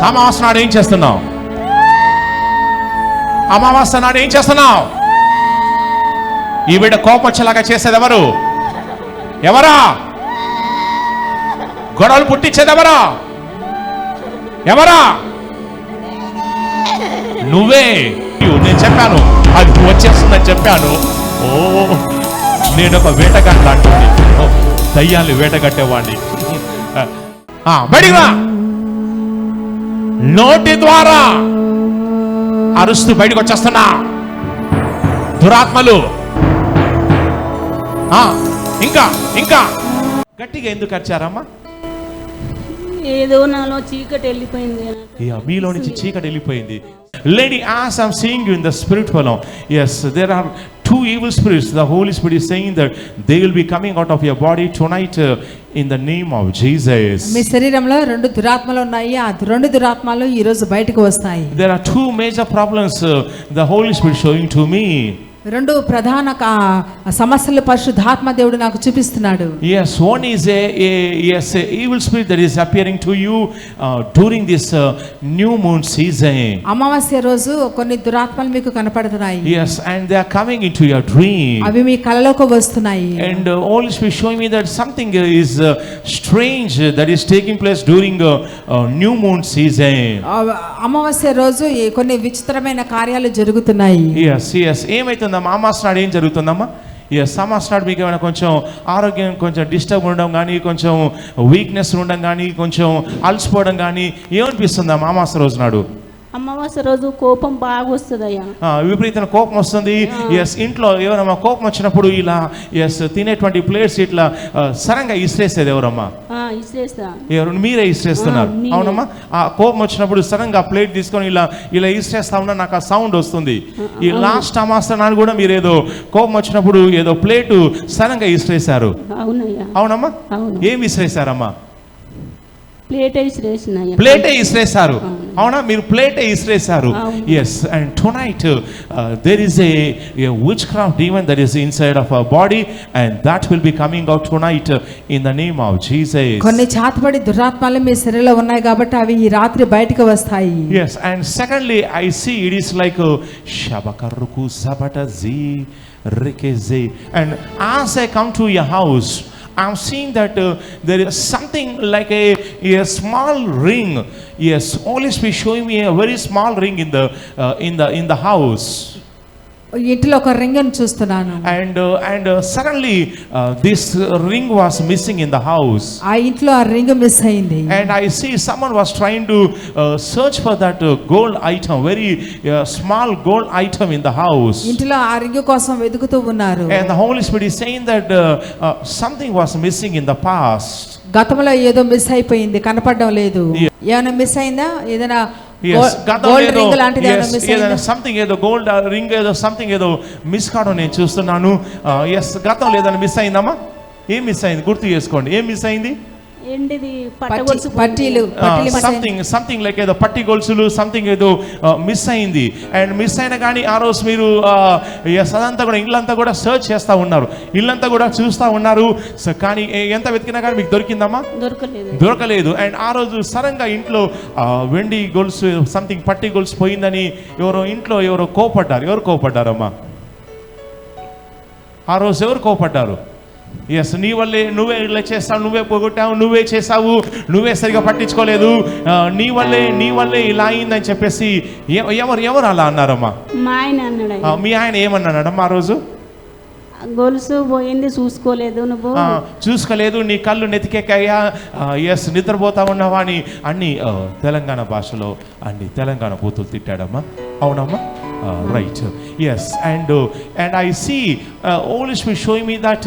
అమావాస్య నాడు ఏం చేస్తున్నావు? అమావాస్య నాడు ఏం చేస్తున్నావు? ఈ బిడ్డ కోపొచ్చేలాగా చేసేది ఎవరు? ఎవరా? గొడవలు పుట్టించేది ఎవరా? ఎవరా? నువ్వే. నేను చెప్పాను అది వచ్చేస్తుందని చెప్పాను. ఓ నేను ఒక వేటగాడిని అంటుంది. దయ్యాన్ని వేటగట్టేవాడిని. బడిగా నోటి ద్వారా అరుస్తూ బయటకు వచ్చేస్తున్నా దురాత్మలు. ఇంకా ఇంకా గట్టిగా ఎందుకు అరిచారమ్మా? ఏదో నాలో చీకటి వెళ్ళిపోయింది. మీలో నుంచి చీకటి వెళ్ళిపోయింది. Lady, as I'm seeing you in the spirit realm, yes, there are two evil spirits. The Holy Spirit is saying that they will be coming out of your body tonight in the name of Jesus. మీ శరీరంలో రెండు దురాత్మలు ఉన్నాయి. ఆ రెండు దురాత్మలు ఈ రోజు బయటకు వస్తాయి. There are two major problems the Holy Spirit showing to me. రెండు ప్రధాన సమస్యలు పరిశుద్ధాత్మ దేవుడు నాకు చూపిస్తున్నాడు. Yes, one is a evil spirit that is appearing to you during this new moon season. అమావాస్య రోజు కొన్ని దురాత్మలు మీకు కనపడుతున్నాయి. Yes, and they are coming into your dream. అవి మీ కలలోకి వస్తున్నాయి. And Holy Spirit showing me that something is strange that is taking place during new moon season. అమావాస్య రోజు కొన్ని విచిత్రమైన కార్యాలు జరుగుతున్నాయి. Yes, ఏమైతుందమ్మా? అమావాస్య నాడు ఏం జరుగుతుందమ్మా? అమావాస్య నాడు మీకు ఏమైనా కొంచెం ఆరోగ్యం కొంచెం డిస్టర్బ్ ఉండడం కానీ, కొంచెం వీక్నెస్ ఉండడం కానీ, కొంచెం అలసిపోవడం కానీ ఏమనిపిస్తుందమ్మా అమావాస్య రోజు నాడు? అమావాస్య రోజు కోపం బాగా వస్తుందయ్యా. విపరీతమైన కోపం వస్తుంది. ఇంట్లో ఎవరమ్మా కోపం వచ్చినప్పుడు ఇలా తినేటువంటి ప్లేట్స్ ఇట్లా సరంగా ఇసిరేసేది ఎవరమ్మా? ఎవరు? మీరే ఇసిరేస్తున్నారు. అవునమ్మా. ఆ కోపం వచ్చినప్పుడు సరంగా ప్లేట్ తీసుకొని ఇలా ఇలా ఇసిరేస్తా ఉన్నా నాకు ఆ సౌండ్ వస్తుంది. ఈ లాస్ట్ అమావాస్య నాడు కూడా మీరు ఏదో కోపం వచ్చినప్పుడు ఏదో ప్లేటు సరంగా ఇసిరేశారు. అవునమ్మా. ఏం ఇసిరేశారమ్మా? ప్లేటే ఇసిరేశారు. అవునా? మీరు ప్లేటే ఇసిరేశారు. Yes, and tonight there is a witchcraft demon that is inside of our body, and that will be coming out tonight in the name of Jesus. కొన్ని చాతపడి దురాత్మలు మీ శరీరంలో ఉన్నాయి కాబట్టి అవి ఈ రాత్రి బయటికి వస్తాయి. Yes, and secondly I see it is like shabakarruku sabata zi rekeze, and as I come to your house I'm seeing that there is something like a small ring. Yes, Holy Spirit showing me a very small ring in the house. ఇంట్లో ఒక ring ని చూస్తున్నాను. And suddenly this ring was missing in the house. ఆ ఇంట్లో ఆ ring miss అయింది. And I see someone was trying to search for that gold item, very small gold item in the house. ఇంట్లో ఆ ring కోసం వెతుకుతూ ఉన్నారు. And the Holy Spirit is saying that something was missing in the past. గతంలో ఏదో miss అయిపోయింది, కనపడడం లేదు. ఏమైనా మిస్ అయిందా? ఏదైనా గోల్డ్ రింగ్ లాంటిది ఏమైనా మిస్ అయిందా? సంథింగ్ ఏదో గోల్డ్ రింగ్ ఏదో సంథింగ్ ఏదో మిస్ కావడం నేను చూస్తున్నాను. గతంలో ఏదైనా మిస్ అయిందమ్మా? ఏం మిస్ అయింది? గుర్తు చేసుకోండి. ఏం మిస్ అయింది? సంథింగ్ లైక్ ఏదో పట్టి గొలుసులు సంథింగ్ ఏదో మిస్ అయింది. అండ్ మిస్ అయినా కానీ ఆ రోజు మీరు అదంతా కూడా ఇల్లంతా కూడా సర్చ్ చేస్తూ ఉన్నారు, ఇల్లంతా కూడా చూస్తూ ఉన్నారు. కానీ ఎంత వెతికినా కానీ మీకు దొరికిందమ్మా? దొరకలేదు. అండ్ ఆ రోజు సడన్గా ఇంట్లో వెండి గొలుసు సంథింగ్ పట్టి గొలుసు పోయిందని ఇంట్లో ఎవరో కోపడ్డారు. ఎవరు కోపడ్డారమ్మా ఆ రోజు? ఎవరు కోపడ్డారు? నీ వల్లే, నువ్వే ఇలా చేస్తావు, నువ్వే పోగొట్టావు, నువ్వే చేసావు, నువ్వే సరిగా పట్టించుకోలేదు, నీ వల్లే ఇలా అయిందని చెప్పేసి ఎవరు అలా అన్నారమ్మా? మా ఆయన అన్నాడు. మీ ఆయన ఏమన్నాడమ్మా ఆ రోజు? గొలుసు పోయింది, చూసుకోలేదు, నీ కళ్ళు నెతికెక్కాయా, నిద్రపోతా ఉన్నావా అని అన్ని తెలంగాణ భాషలో అన్ని తెలంగాణ బూతులు తిట్టాడమ్మా. అవునమ్మా. Right. Yes, and I see Holy Spirit showing me that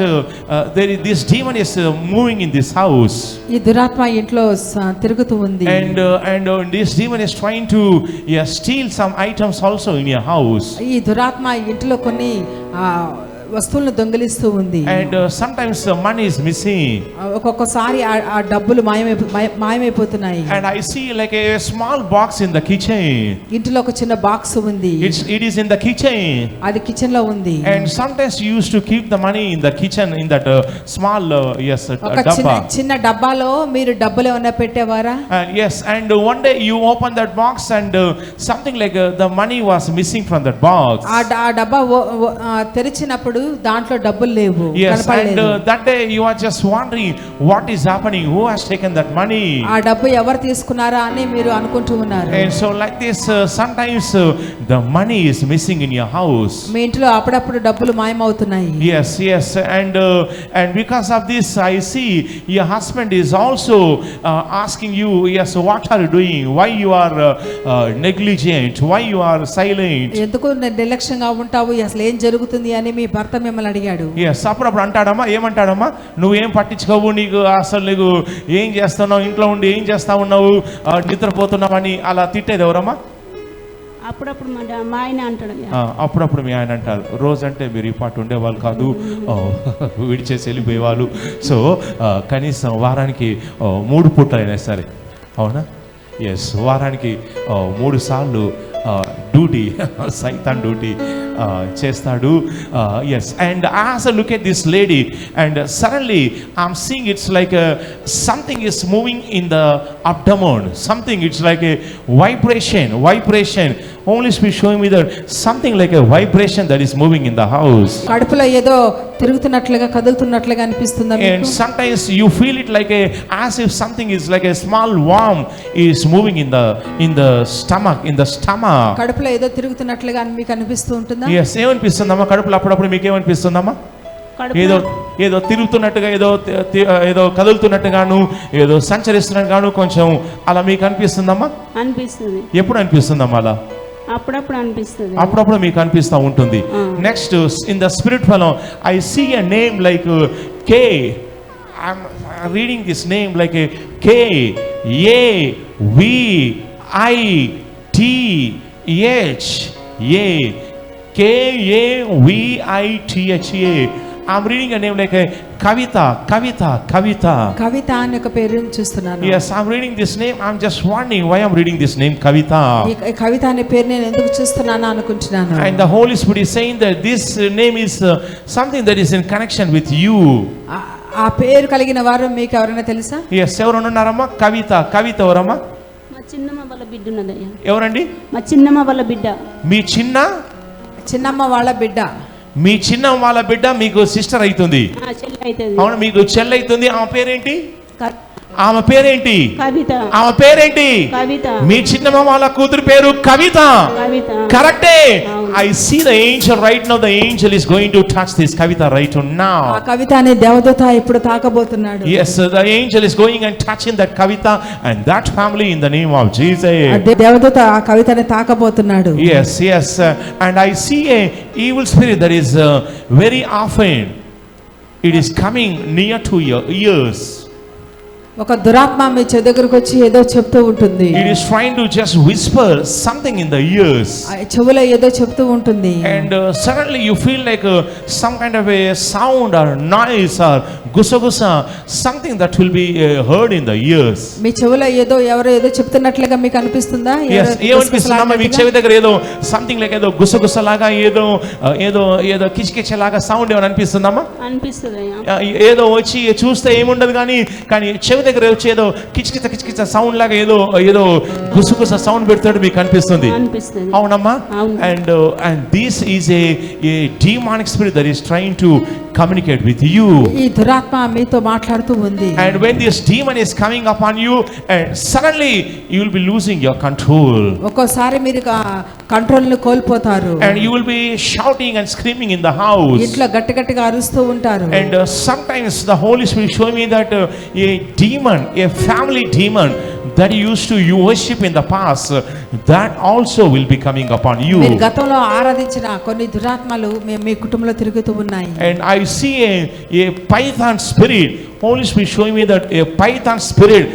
this demon is moving in this house. ఈ దురాత్మ ఇంట్లో తిరుగుతూ ఉంది. And this demon is trying to steal some items also in your house. ఈ దురాత్మ ఇంట్లో కొన్ని వస్తువులను దొంగిలిస్తూ ఉంది. And sometimes money is missing. ఒక్కొక్కసారి ఆ డబ్బులు మాయమైపోతున్నాయి. And I see like a small box in the kitchen. ఇంటిలో ఒక చిన్న బాక్స్ ఉంది. It is in the kitchen. అది కిచెన్ లో ఉంది. And sometimes you used to keep the money in the kitchen in that small ఒక చిన్న డబ్బాలో మీరు డబ్బులు ఏమైనా పెట్టేవారా? And yes, and one day you open that box and something like the money was missing from that box. ఆ డబ్బా తెరిచినప్పుడు దాంట్లో డబ్బులు లేవు, Yes, and కనపడలేదు. that day you are just wondering what is happening, who has taken that money. ఆ డబ్బు ఎవరు తీసుకున్నారా అని మీరు అనుకుంటూ ఉన్నారు. And so like this sometimes the money is missing in your house. మీ ఇంట్లో అప్పుడప్పుడు డబ్బులు మాయమవుతున్నాయి. Yes, and because of this I see your husband is also asking you, yes, what are you doing, why you are negligent, why you are silent. ఎందుకు నిర్లక్ష్యంగా ఉంటావు, అసలు ఏం జరుగుతుంది అని మీ భర్త మిమ్మల్ని అడిగాడు. ఎస్, అప్పుడప్పుడు అంటాడమ్మా, ఏమంటాడమ్మా, నువ్వేం పట్టించుకోవు, నీకు ఏం చేస్తున్నావు, ఇంట్లో ఉండి ఏం చేస్తా ఉన్నావు, నిద్రపోతున్నావు అని అలా తిట్టేది ఎవరమ్మా? అప్పుడప్పుడు మా ఆయన అంటాడు. అప్పుడప్పుడు మీ ఆయన అంటారు. రోజు అంటే మీరు ఈ పాటు ఉండేవాళ్ళు కాదు, విడిచేసి వెళ్ళిపోయేవాళ్ళు. సో కనీసం వారానికి 3 పూటలైనా సరే, అవునా? ఎస్, వారానికి 3 సార్లు డ్యూటీ, సైతాన్ డ్యూటీ చేస్తాడు. Yes, and I also look at this lady and suddenly I'm seeing it's like something is moving in the abdomen, something, it's like a vibration. Holy Spirit showing me that something like a vibration that is moving in the house. కడుపులో ఏదో తిరుగుతున్నట్లుగా కదులుతున్నట్లుగా అనిపిస్తుందా మీకు? And sometimes you feel it like as if something is like a small worm is moving in the stomach. కడుపులో ఏదో తిరుగుతున్నట్లుగా మీకు అనిపిస్తూ ఉంటుందా? Yes, ఏమనిపిస్తుందమ్మా కడుపులో? అప్పుడప్పుడు మీకు ఏమనిపిస్తుందమ్మా? ఏదో తిరుగుతున్నట్టుగా, ఏదో కదులుతున్నట్టుగాను, ఏదో సంచరిస్తున్నట్టుగాను కొంచెం అలా మీకు అనిపిస్తుందమ్మా? అనిపిస్తుంది. ఎప్పుడు అనిపిస్తుందమ్మా అలా? అప్పుడప్పుడు అనిపిస్తుంది. అప్పుడప్పుడు మీకు అనిపిస్తూ ఉంటుంది. నెక్స్ట్, ఇన్ ద స్పిరిట్ ఫలం I see a name like K. I'm reading this name like KAVITHA. I'm reading a name like Kavita. Kavitha అనే ఒక పేరుని చూస్తున్నాను. Yes, I'm reading this name. I'm just wondering why I'm reading this name Kavita. ఈ కవిత అనే పేరు నేను ఎందుకు చూస్తున్నాను అనుకుంటున్నాను. And the Holy Spirit is saying that this name is something that is in connection with you. ఆ పేరు కలిగిన వారు మీకు ఎవరైనా తెలుసా? Yes, ఎవరు ఉన్నారమ్మా? కవిత ఎవరమ్మా? మా చిన్నమ్మ వాళ్ళ బిడ్డ ఉన్నదయ్యా. ఎవరండి? మా చిన్నమ్మ వాళ్ళ బిడ్డ. మీ చిన్నమ్మ వాళ్ళ బిడ్డ. మీ చిన్న వాళ్ళ బిడ్డ మీకు సిస్టర్ అవుతుంది. అవును, మీకు చెల్లి అవుతుంది. ఆమె పేరేంటి? కవిత. మీ చిన్నమ్మ వాళ్ళ కూతురు పేరు కవిత. కరెక్టే. I see the angel right now. The angel is going to touch this Kavita right now. ఆ కవిత అనే దేవదూత ఇప్పుడు తాకబోతున్నాడు. Yes, the angel is going and touching that Kavita and that family in the name of Jesus. దేవదూత ఆ కవితని తాకబోతున్నాడు. Yes, and I see a evil spirit that is very often it is coming near to your ears. ఒక దురాత్మ మీ దగ్గరకు వచ్చి ఏదో చెప్తూ ఉంటుంది. It is trying to just whisper something in the ears. చెవులో ఏదో చెప్తూ ఉంటుంది. And suddenly you feel like some kind of a sound or noise or gusa, something that will be heard in the ears. మీ చెవులో ఎవరో ఏదో చెప్తున్నట్లుగా మీకు అనిపిస్తుందా? Yes, ఏమనిపిస్తుందమ్మా మీ చెవి దగ్గర? ఏదో సంథింగ్ లైక్ ఏదో గుసగుస లాగా, ఏదో కిచకిచ లాగా సౌండ్ ఏమైనా అనిపిస్తుందమ్మా? అనిపిస్తుంది. ఏదో వచ్చి చూస్తే ఏముండదు, కానీ చెవి దగ్గర వచ్చి ఏదో కిచకిచ సౌండ్ లాగా ఏదో గుసగుస సౌండ్ పెడతాడు, మీకు అనిపిస్తుంది. అవునమ్మా? And this is a demonic spirit that is trying to communicate with you. ఈ దురాత్మ మీతో మాట్లాడుతూ ఉంది. And when this demon is coming upon you, and suddenly you will be losing your control. ఒక్కోసారి మీరు కంట్రోల్ ని కోల్పోతారు. And you will be shouting and screaming in the house. ఇంట్లో గట్టిగా అరుస్తూ ఉంటారు. And sometimes the Holy Spirit show me that a family demon that you used to worship in the past, that also will be coming upon you. మీరు గతంలో ఆరాధించిన కొన్ని దురాత్మలు మీ కుటుంబంలో తిరుగుతూ ఉన్నాయి. And I see a python spirit. Holy Spirit showing me that a python spirit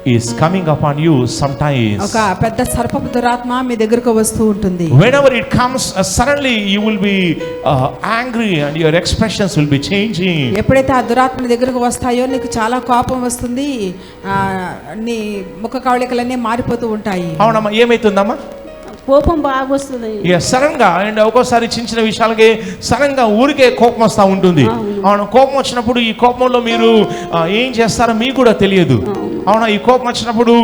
is coming upon you sometimes. ఒక పెద్ద సర్పపు దురాత్మ మీ దగ్గరకు వస్తూ ఉంటుంది. Whenever it comes, suddenly you will be angry and your expressions will be changing. ఎప్పుడైతే ఆ దురాత్మ నీ దగ్గరకు వస్తాయో నీకు చాలా కోపం వస్తుంది, నీ ముఖ కవళికలన్నీ మారిపోతూ ఉంటాయి. అవునమ్మా, ఏమైతుందమ్మా? కోపం బాగా వస్తుంది. సడన్ గా అండ్ ఒక్కోసారి చిన్న చిన్న విషయాలకి సడన్ గా ఊరికే కోపం వస్తూ ఉంటుంది. అవును, కోపం వచ్చినప్పుడు ఈ కోపంలో మీరు ఏం చేస్తారో మీకు కూడా తెలియదు. అవునా, ఈ కోపం వచ్చినప్పుడు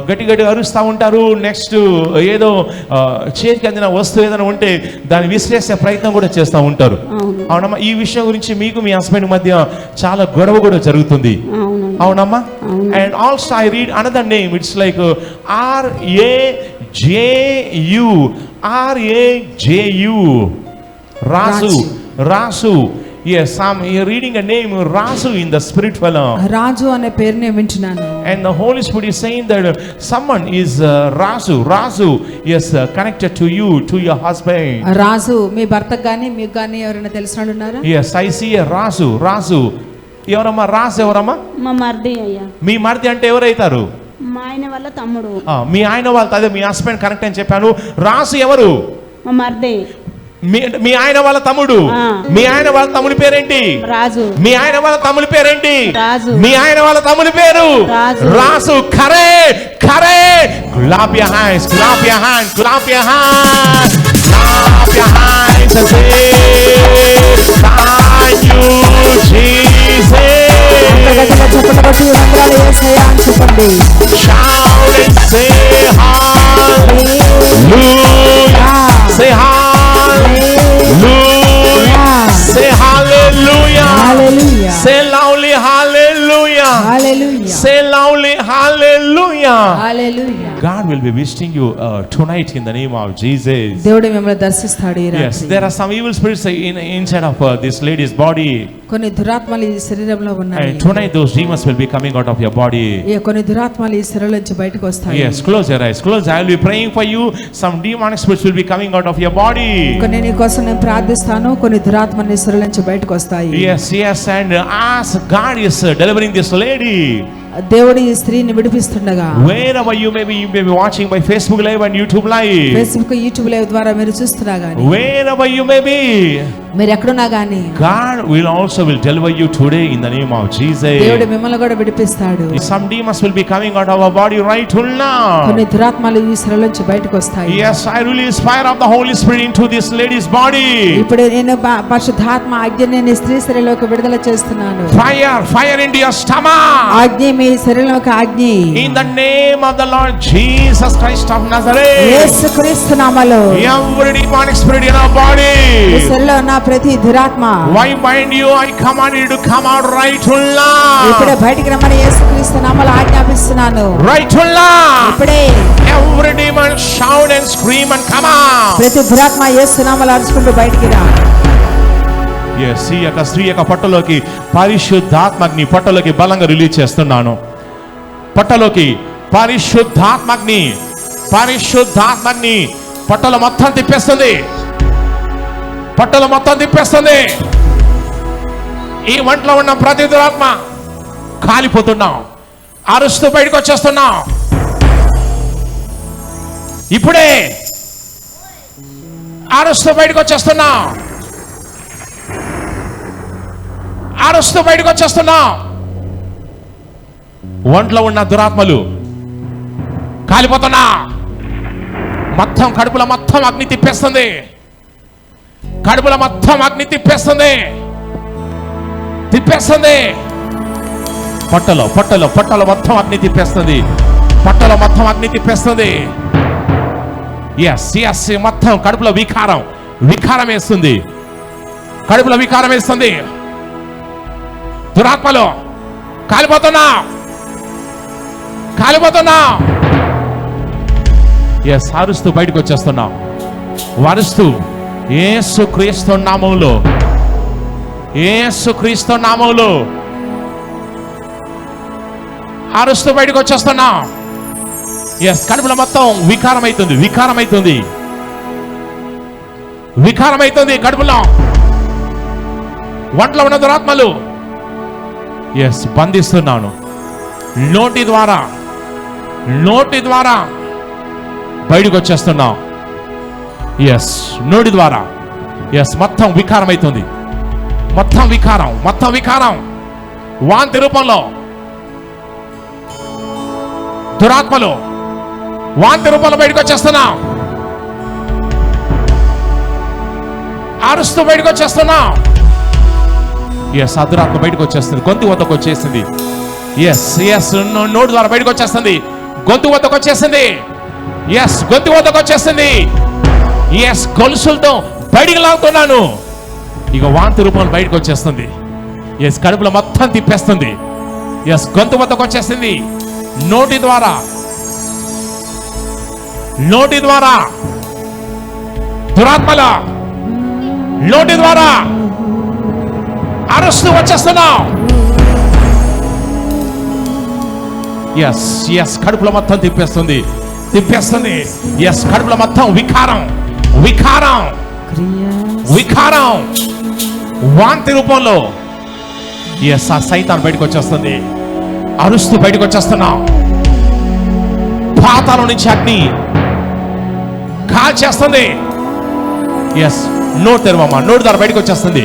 గట్టి గట్టి అరుస్తూ ఉంటారు. నెక్స్ట్ ఏదో చేతికి అందిన వస్తువు ఏదైనా ఉంటే దాన్ని విసిరేసే ప్రయత్నం కూడా చేస్తూ ఉంటారు. అవునమ్మా, ఈ విషయం గురించి మీకు మీ హస్బెండ్ మధ్య చాలా గొడవ కూడా జరుగుతుంది. అవునమ్మా. And also I read another name, it's like RAJU, Rasu, Rasu. Yes, I'm reading a name Rasu in the spirit fellow. రాజు అనే పేరు నేను వింటున్నాను. And the Holy Spirit is saying that someone is Rasu is connected to you, to your husband. రాజు మీ భర్తకు గాని మీకు గాని ఎవరైనా తెలిసిన వాళ్ళు ఉన్నారా? Yes, I see a Rasu. ఎవరమ్మా రాసు? ఎవరమ్మా? మా మర్ది అయ్యా. మీ మర్ది అంటే ఎవరైతారు? మా ఆయన వాళ్ళ తమ్ముడు. మీ ఆయన వాళ్ళ, అదే మీ హస్బెండ్ కనెక్ట్ అని చెప్పాను. రాసు ఎవరు? మా మర్ది. మీ ఆయన వాళ్ళ తమ్ముడు. మీ ఆయన వాళ్ళ తమ్ముడి పేరేంటి? రాజు. మీ ఆయన వాళ్ళ తమ్ముడి పేరేంటి? రాజు. మీ ఆయన వాళ్ళ తమ్ముడి పేరు రాసు. Khare clap your hands, clap your hands, clap your hands, clap your hands and say thank you Jesus. Shout and say hallelujah. Say hallelujah. Say hallelujah. Hallelujah. Say loudly hallelujah. Hallelujah. Say loudly hallelujah. Hallelujah. God will be visiting you tonight in the name of Jesus. దేవుడు మిమ్మల్ని దర్శిస్తాడు ఈ రాత్రి. Yes, there are some evil spirits inside of this lady's body. కొన్ని దురాత్మలు ఈ శరీరంలో ఉన్నాయి. And tonight those demons will be coming out of your body. కొన్ని దురాత్మలు ఈ శరీరం నుంచి బయటకు వస్తాయి. Yes, close your eyes. Close. I will be praying for you. Some demonic spirits will be coming out of your body. కొన్ని నీ కోసం నేను ప్రార్థిస్తాను. కొన్ని దురాత్మలు నీ శరీరం నుంచి బయటకు వస్తాయి. Yes, and as God is delivering this lady, దేవుడు ఈ స్త్రీని విడిపిస్తుండగా, wherever you may be watching by Facebook Live and YouTube Live, Facebook YouTube live ద్వారా మీరు చూస్తున్నా గానీ, wherever you may be, మీరు ఎక్కడున్నా గానీ, God will deliver you today in the name of Jesus. దేవుడు మిమ్మల్ని కూడా విడిపిస్తాడు. Some demons will be coming out of our body right now. కొన్ని దురాత్మలు ఈ శరీరం నుంచి బయటకు వస్తాయి. Yes, I release fire of the Holy Spirit into this lady's body. ఇప్పుడు నేను పరిశుద్ధాత్మ ఆజ్ఞని నీ స్త్రీ శరీరంలోకి విడుదల చేస్తున్నాను. Fire into your stomach. ఆజ్ఞ మీ శరీరంలోకి ఆజ్ఞ. In the name of the Lord Jesus Christ of Nazareth. యేసుక్రీస్తు నామములో Every demonic spirit in our body. ఈ శరీరంలో ఉన్న ప్రతి దురాత్మ, Why bind you? I command you to come out right now. ఇప్పుడే బయటికి రమ్మని యేసుక్రీస్తు నామములో ఆజ్ఞాపిస్తున్నాను. Right now. ఇప్పుడే Every demon shout and scream and come out. ప్రతి దురాత్మ యేసు నామములో అరుచుకుంటూ బయటికి రా. Yes, ఈ యొక్క స్త్రీ యొక్క పొట్టలోకి పరిశుద్ధాత్మగ్ని పొట్టలోకి బలంగా రిలీజ్ చేస్తున్నాను. పొట్టలోకి పరిశుద్ధాత్మగ్ని పొట్టలో మొత్తం తిప్పేస్తుంది. పొట్టలో మొత్తం తిప్పేస్తుంది. ఈ వంటలో ఉన్న ప్రతి దురాత్మ కాలిపోతున్నాం, అరుస్తూ బయటకు వచ్చేస్తున్నాం. ఇప్పుడే అరుస్తూ బయటకు వచ్చేస్తున్నాం. అరుస్తూ బయటకు వచ్చేస్తున్నాం. ఒంట్లో ఉన్న దురాత్మలు కాలిపోతున్నా. మొత్తం కడుపులో మొత్తం అగ్ని తిప్పేస్తుంది. కడుపులో మొత్తం అగ్ని తిప్పేస్తుంది. పొట్టలో మొత్తం అగ్ని తిప్పేస్తుంది. పొట్టలో మొత్తం అగ్ని తిప్పేస్తుంది. ఎస్ మొత్తం కడుపులో వికారం వేస్తుంది. కడుపులో వికారం వేస్తుంది. దురాత్మలో కాలిపోతున్నా. ఎస్ అరుస్తూ బయటకు వచ్చేస్తున్నాం. వరుస్తూ యేసుక్రీస్తు నామములో అరుస్తూ బయటకు వచ్చేస్తున్నాం. ఎస్ కడుపులో మొత్తం వికారమైతుంది. కడుపులో ఒంట్లో ఉన్న దురాత్మలు ఎస్ బంధిస్తున్నాను. నోటి ద్వారా నోటి ద్వారా బయటకు వచ్చేస్తున్నాం. ఎస్, నోటి ద్వారా. ఎస్, మొత్తం వికారం అవుతుంది. మొత్తం వికారం వాంతి రూపంలో, దురాత్మలు వాంతి రూపంలో బయటకు వచ్చేస్తున్నాం. అరుస్తూ బయటకు వచ్చేస్తున్నాం. ఎస్, ఆ దురాత్మ బయటకు వచ్చేస్తుంది, గొంతు వద్దకు వచ్చేసింది. ఎస్ ఎస్, నోటి ద్వారా బయటకు వచ్చేస్తుంది, గొంతు వద్దకు వచ్చేసింది. ఎస్, గొంతు వద్దకు వచ్చేసింది. ఎస్, గొలుసులతో బయటికి లాగుతున్నాను. ఇక వాంతి రూపంలో బయటకు వచ్చేస్తుంది. ఎస్, కడుపులో మొత్తం తిప్పేస్తుంది. ఎస్, గొంతు వద్దకు వచ్చేసింది. నోటి ద్వారా దురాత్మల నోటి ద్వారా అరుస్తూ వచ్చేస్తున్నాం. ఎస్ ఎస్, కడుపులో మొత్తం తిప్పేస్తుంది. ఎస్, కడుపులో మొత్తం వికారం వాంతి రూపంలో. ఎస్, ఆ సైతాన్ బయటకు వచ్చేస్తుంది. అరుస్తూ బయటకు వచ్చేస్తున్నాం. పాతాళం నుంచి అగ్ని కాల్చేస్తుంది. ఎస్, నోటి తెరవమ్మా, నోటి ద్వారా బయటకు వచ్చేస్తుంది.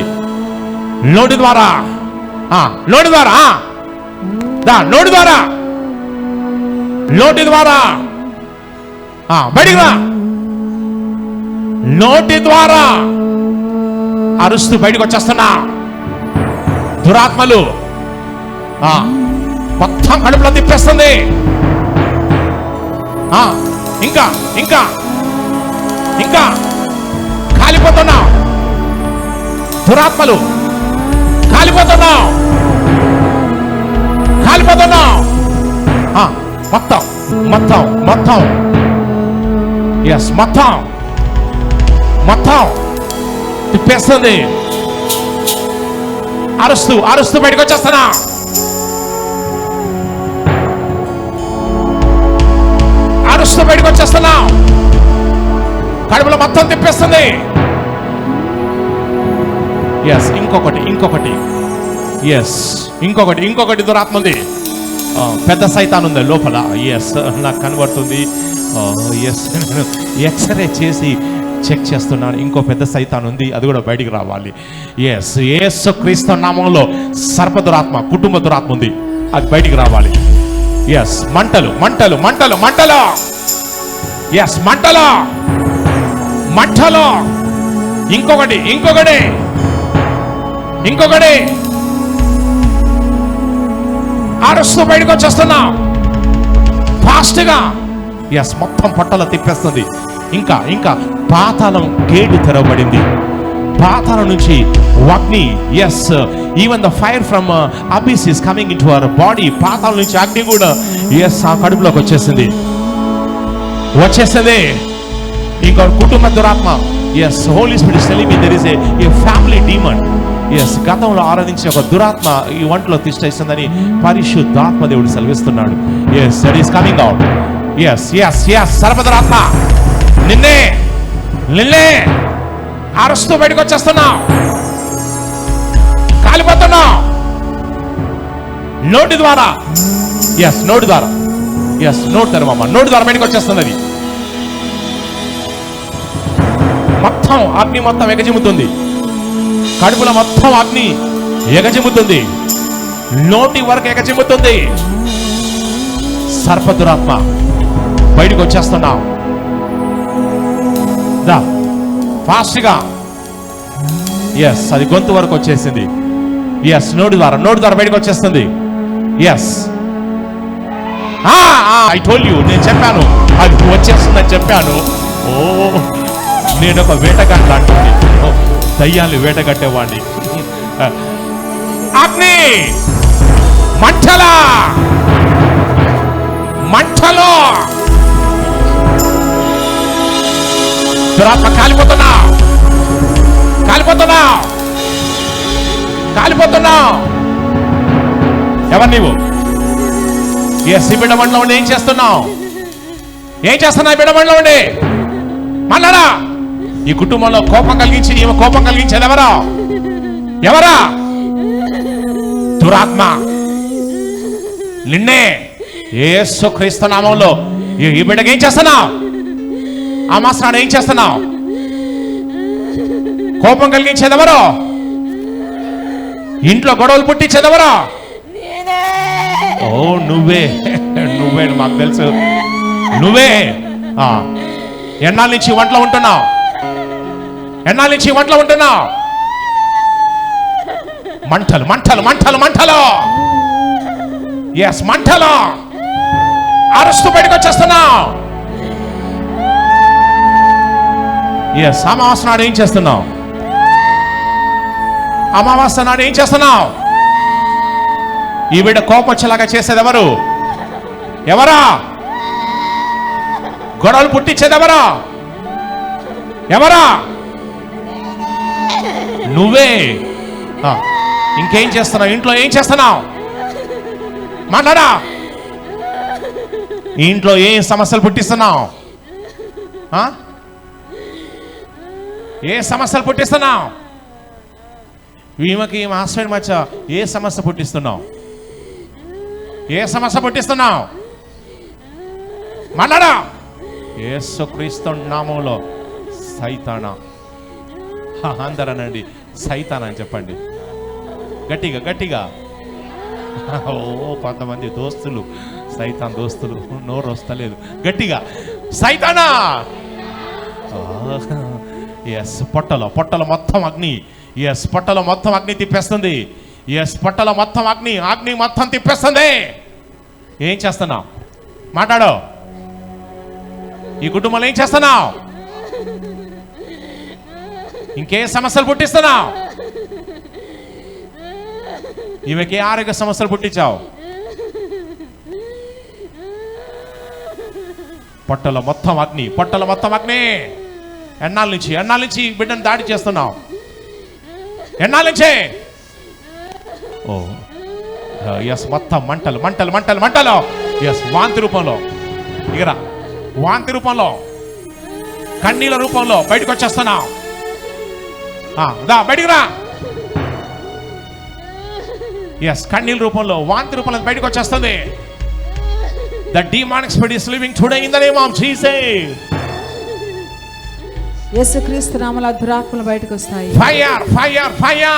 నోటి ద్వారా బయటికి రా. నోటి ద్వారా అరుస్తూ బయటకు వచ్చేస్తున్నా. దురాత్మలు మొత్తం కడుపులో తిప్పేస్తుంది. ఇంకా ఇంకా ఇంకా కాలిపోతున్నా. దురాత్మలు కాలిపోతున్నా. మొత్తం ఎస్, మొత్తం తిప్పేస్తుంది. అరుస్తూ బయటకు వచ్చేస్తున్నా. కడుపులో మొత్తం తిప్పేస్తుంది. ఎస్, ఇంకొకటి ఎస్, ఇంకొకటి దురాత్మ ఉంది. పెద్ద సైతాన్ ఉంది లోపల. ఎస్, నాకు కనబడుతుంది. ఎస్, నేను ఎక్స్రే చేసి చెక్ చేస్తున్నాను. ఇంకో పెద్ద సైతాన్ ఉంది, అది కూడా బయటికి రావాలి. ఎస్, యేసుక్రీస్తు నామంలో సర్ప దురాత్మ, కుటుంబ దురాత్మ ఉంది, అది బయటికి రావాలి. ఎస్, మంటలు. ఎస్, మంటలో ఇంకొకటి అరుస్తూ బయటకు వచ్చేస్తున్నా ఫాస్ట్గా. ఎస్, మొత్తం పొట్టలో తిప్పేస్తుంది. ఇంకా పాతాళం గేటు తెరవబడింది. పాతాళం నుంచి అగ్ని. Yes, even the fire from abyss is coming into our body. పాతాళం నుంచి అగ్ని కూడా ఎస్ ఆ కడుపులోకి వచ్చేసింది. ఇంకో కుటుంబ దురాత్మ. Yes, Holy Spirit is telling me there is a family demon. Yes, గతంలో ఆరాధించిన ఒక దురాత్మ ఈ వంటలో తిష్టయిస్తుందని పరిశుద్ధాత్మ దేవుడు సెలవిస్తున్నాడు. Yes, that is coming out. Yes, సర్పదురాత్మ నిన్నే అరుస్తూ బయటకు వచ్చేస్తున్నావు. కాలిపోతున్నావు. నోటి ద్వారా. ఎస్, నోటి తెరవమ్మ. నోటి ద్వారా బయటకు వచ్చేస్తున్నది. మొత్తం అగ్ని మొత్తం ఎగజిమ్ముతుంది. కడుపులో మొత్తం అగ్ని ఎగజిమ్ముతుంది. నోటి వరకు ఎగజిమ్ముతుంది. సర్పదురాత్మ బయటకు వచ్చేస్తున్నావు. ఫాస్ట్గా. ఎస్, అది గొంతు వరకు వచ్చేసింది. ఎస్, నోటి ద్వారా బయటకు వచ్చేస్తుంది. ఎస్, ఐ టోల్డ్ యూ, నేను చెప్పాను అది వచ్చేస్తుందని చెప్పాను. నేను ఒక వేటగాడిని అంటుంది. దయ్యాన్ని వేటగట్టేవాడిని. అగ్ని మంటలో దురాత్మ కాలిపోతున్నావు. ఎవరు నీవు? ఎస్, ఈ బిడ్డమండలో ఉండి ఏం చేస్తున్నావు? ఈ బిడ్డమండలో ఉండి మన్నాడా? ఈ కుటుంబంలో కోపం కలిగించేది ఎవరా? దురాత్మ నిన్నే యేసుక్రీస్తు నామములో ఈ బిడ్డకి ఏం చేస్తున్నావు? ఆ మాస్టర్ ఏం చేస్తున్నావు? కోపం కలిగించేది ఎవరు? ఇంట్లో గొడవలు పుట్టించేది ఎవరు? ఓ నువ్వే మాకు తెలుసు, నువ్వే. ఎన్నాళ్ళ నుంచి వంటలో ఉంటున్నావు? ఎన్నాళ్ళ నుంచి వంటలో ఉంటున్నావు? మంటలు మంటలు మంటలు మంటలు, ఎస్ మంటలు, అరుస్తూ బయటకు వచ్చేస్తున్నావు. ఎస్ అమావాస్య నాడు ఏం చేస్తున్నావు? అమావాస్య నాడు ఏం చేస్తున్నావు? ఈ బిడ్డ కోపం వచ్చేలాగా చేసేది ఎవరు? ఎవరా? గొడవలు పుట్టించేది ఎవరా? ఎవరా? నువ్వే. ఇంకేం చేస్తున్నావు? ఇంట్లో ఏం చేస్తున్నావు? మాట్లాడా. ఇంట్లో ఏం సమస్యలు పుట్టిస్తున్నావు? ఏ సమస్యలు పుట్టిస్తున్నావు? ఈమెకి హాస్పిటల్ మధ్య ఏ సమస్య పుట్టిస్తున్నావు? ఏ సమస్య పుట్టిస్తున్నావు? మాట్లాడా. యేసుక్రీస్తు నామములో సైతానా, అందరనండి సైతానా అని చెప్పండి గట్టిగా గట్టిగా. ఓ కొంతమంది దోస్తులు సైతాన్ దోస్తులు, నోరు వస్తలేదు. గట్టిగా సైతానా. ఎస్ పొట్టలో పొట్టలో మొత్తం అగ్ని. ఎస్ పొట్టలో మొత్తం అగ్ని తిప్పేస్తుంది. ఎస్ పొట్టలో మొత్తం అగ్ని మొత్తం తిప్పేస్తుంది. ఏం చేస్తున్నావు? మాట్లాడు. ఈ కుటుంబంలో ఏం చేస్తున్నావు? ఇంకే సమస్యలు పుట్టిస్తున్నావు? ఈమెకి ఆరోగ్య సమస్యలు పుట్టించావు. పొట్టలో మొత్తం అగ్ని, పొట్టలో మొత్తం అగ్ని. ఎన్నాళ్ళ నుంచి బిడ్డను దాడి చేస్తున్నావు? ఎన్నాళ్ళ నుంచి? ఓ ఎస్ మొత్తం మంటలు మంటలు మంటలు మంటలు. ఎస్ వాంతి రూపంలో, ఇగరా వాంతి రూపంలో, కన్నీళ్ళ రూపంలో బయటకు వచ్చేస్తున్నావు. దా బయటికి రా. ఎస్ కన్నీళ్ళ రూపంలో, వాంతి రూపంలో బయటకు వచ్చేస్తుంది. The demonic spirit is living today in the name of Jesus. యేసుక్రీస్తు నామములో దురాత్మలు బయటకు వస్తాయి. Fire, fire, fire.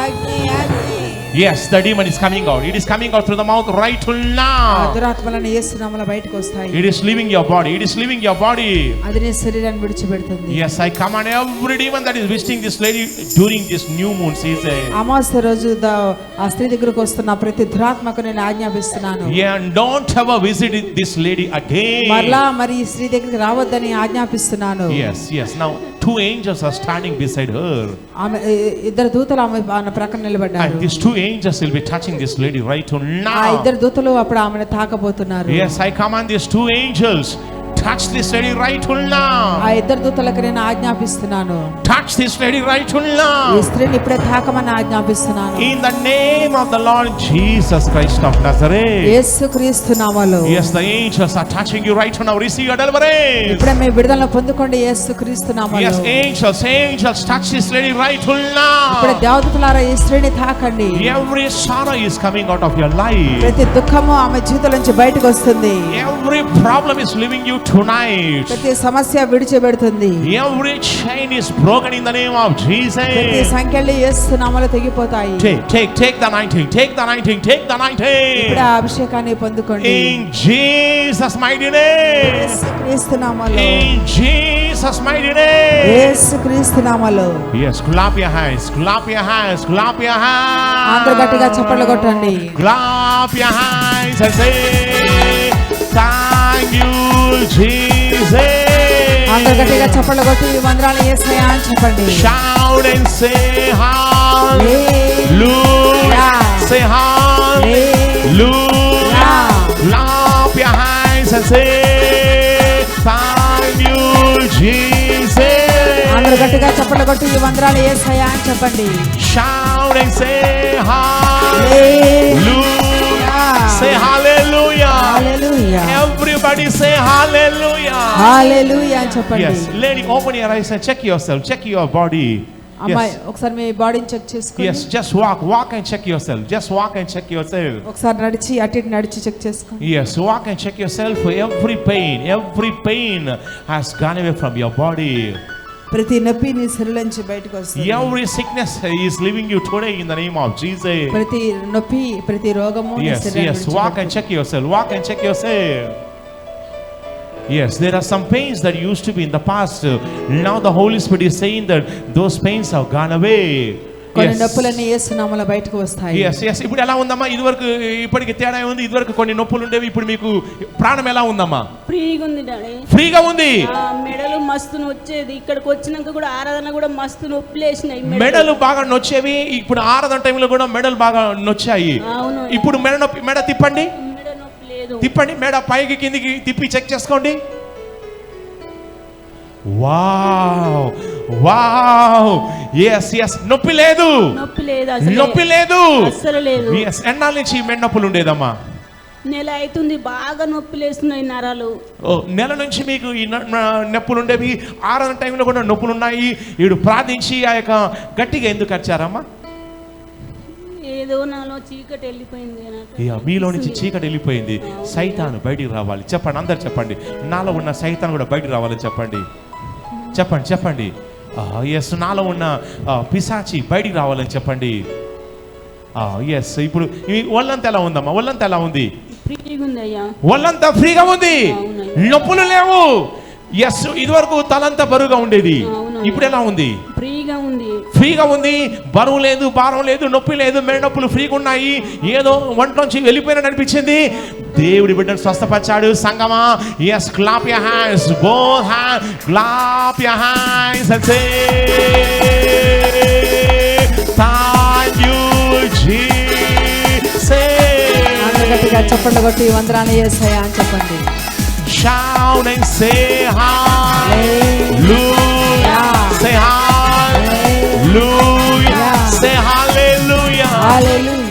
అగ్ని, అగ్ని. Yes, the demon is coming out. It is coming out through the mouth right now. దురాత్మలను యేసు నామములో బయటకు వస్తాయి. It is leaving your body. It is leaving your body. అది నీ శరీరాన్ని విడిచిపెడుతుంది. Yes, I command every demon that is visiting this lady during this new moon season. అమావాస్య రోజు ఆ స్త్రీ దగ్గరకు వస్తున్న ప్రతి దురాత్మకు నేను ఆజ్ఞాపిస్తున్నాను. Yeah, and don't ever visit this lady again. మరలా మరి ఈ స్త్రీ దగ్గరికి రావద్దని ఆజ్ఞాపిస్తున్నాను. Yes, yes. Now two angels are standing beside her. ఆమె ఇద్దరు దూతలు ఆమె ప్రక్కన నిలబడ్డారు. And these two angels will be touching this lady right now. ఆ ఇద్దరు దూతలు అప్పుడు ఆమెను తాకబోతున్నారు. Yes, I command these two angels, touch this lady right now. ఆ ఇద్దరు దూతలకు నేను ఆజ్ఞాపిస్తున్నాను. Touch this lady right now. ఈ స్త్రీని ఇప్పుడే తాకమని ఆజ్ఞాపిస్తున్నాను. In the name of the Lord Jesus Christ of Nazareth. యేసుక్రీస్తు నామములో. Yes, the angels are touching you right now. Receive your deliverance. ఇప్పుడే మీ విడుదలను పొందుకోండి యేసుక్రీస్తు నామములో. Yes, angels touch this lady right ఇప్పుడే now. దేవదూతలారా ఈ స్త్రీని తాకండి. Every sorrow is coming out of your life. ప్రతి దుఃఖము ఆమె జీవితం నుంచి బయటకు వస్తుంది. Every problem is leaving you tonight. ప్రతి సమస్య విడిచిపెడుతుంది. Every chain is broken in the name of Jesus. ప్రతి సంఖ్యలు యేసు నామములో తెగిపోతాయి. Take the anointing. Take the anointing. Take the anointing. ఇప్పుడు ఆ అభిషేకాన్ని పొందుకోండి. In Jesus mighty name. యేసుక్రీస్తు నామములో. In Jesus mighty name. యేసుక్రీస్తు నామములో. Yes, clap your hands. Clap your hands. Clap your అందరూ గట్టిగా hands. చప్పట్లు కొట్టండి. Clap your hands and say thank you Jesus. అందరూ గట్టిగా చప్పట్లు కొట్టి వందనాలు యేసయ్యా అని చెప్పండి. Shout and say hallelujah. Say hallelujah. Clap your hands and say thank you Jesus. అందరూ గట్టిగా చప్పట్లు కొట్టి వందనాలు యేసయ్యా అని చెప్పండి. Shout and say hallelujah. Say hallelujah. Hallelujah. Everybody say hallelujah. హల్లెలూయా అని చెప్పండి. Yes, lady, open your eyes and check yourself. Check your body. అమ్మాయి ఒకసారి మీ బాడీని చెక్ చేసుకోండి. Yes, just walk and check yourself. Just walk and check yourself. ఒకసారి నడిచి అటు ఇటు నడిచి చెక్ చేసుకోండి. Yes, walk and check yourself. Every pain has gone away from your body. ప్రతి నొప్పి నీ శరీరం నుంచి బయటకు వస్తుంది. Every sickness is leaving you today in the name of Jesus. ప్రతి నొప్పి ప్రతి రోగము నీ శరీరం Yes, నుంచి walk and check yourself. Walk and check yourself. Yes, there are some pains that used to be in the past. Now the Holy Spirit is saying that those pains have gone away. కొన్ని నొప్పులన్నీ యేసు నామములో బయటకు వస్తాయి. Yes. ఇప్పుడు ఎలా ఉందమ్మా? ఇదివరకు ఇప్పటికి తేడా ఉంది. ఇదివరకు కొన్ని నొప్పులు ఉండేవి. ఇప్పుడు మీకు ప్రాణం ఎలా ఉందమ్మా? ఫ్రీగా ఉంది డాడీ. ఫ్రీగా ఉంది. మెడలు మస్తు నొచ్చేది. ఇక్కడికి వచ్చినాక కూడా ఆరాధన కూడా మస్తు నొప్పులేసినాయి. మెడలు బాగా నొచ్చేవి. ఇప్పుడు ఆరాధన టైంలో కూడా మెడలు బాగా నొచ్చాయి. అవును. ఇప్పుడు మెడ తిప్పండి. మెడ నొప్పి లేదు. తిప్పండి. మెడ పైకి కిందికి తిప్పి చెక్ చేసుకోండి. వావ్. yes నొప్పి లేదు. నొప్పి లేదు అసలు లేదు. yes ఎన్నాళ్ళ నుంచి మెడ నొప్పులు ఉండేదమ్మా? నెల అవుతుంది. బాగా నొప్పులేస్తున్నాయి నరాలు. నెల నుంచి మీకు ఈ నొప్పులు ఉండేవి. ఆరాధన టైంలో కూడా నొప్పులు ఉన్నాయి. ఈడు ప్రార్థించి ఆ యొక్క గట్టిగా ఎందుకు వచ్చారమ్మా? ఏదో నాలో చీకటి వెళ్ళిపోయింది. మీలో నుంచి చీకటి వెళ్ళిపోయింది. సైతాను బయటికి రావాలి. చెప్పండి, అందరు చెప్పండి. నాలో ఉన్న సైతాను కూడా బయటికి రావాలని చెప్పండి. చెప్పండి. ఎస్, నాలో ఉన్న పిశాచి బయటికి రావాలని చెప్పండి. ఎస్. ఇప్పుడు ఒళ్ళంతా ఎలా ఉందమ్మా? ఒళ్ళంతా ఎలా ఉంది? ఒళ్ళంతా ఫ్రీగా ఉంది. నొప్పులు లేవు. ఎస్, ఇదివరకు తలంతా బరువుగా ఉండేది. ఇప్పుడు ఎలా ఉంది? ఫ్రీగా ఉంది. బరువు లేదు, భారం లేదు, నొప్పి లేదు. మెడ నొప్పులు ఫ్రీగా ఉన్నాయి. ఏదో వంటలోంచి వెళ్ళిపోయినట్టు అనిపించింది. దేవుడి బిడ్డను స్వస్థపరిచాడు. సంగమా, yes, clap your hands, both hands, clap your hands and say thank you Jesus. గట్టిగా చప్పట్లు కొట్టి వందనాలు యేసయ్యా అని చెప్పండి. Shout and say hallelujah. Say hallelujah. Say hallelujah. Hallelujah.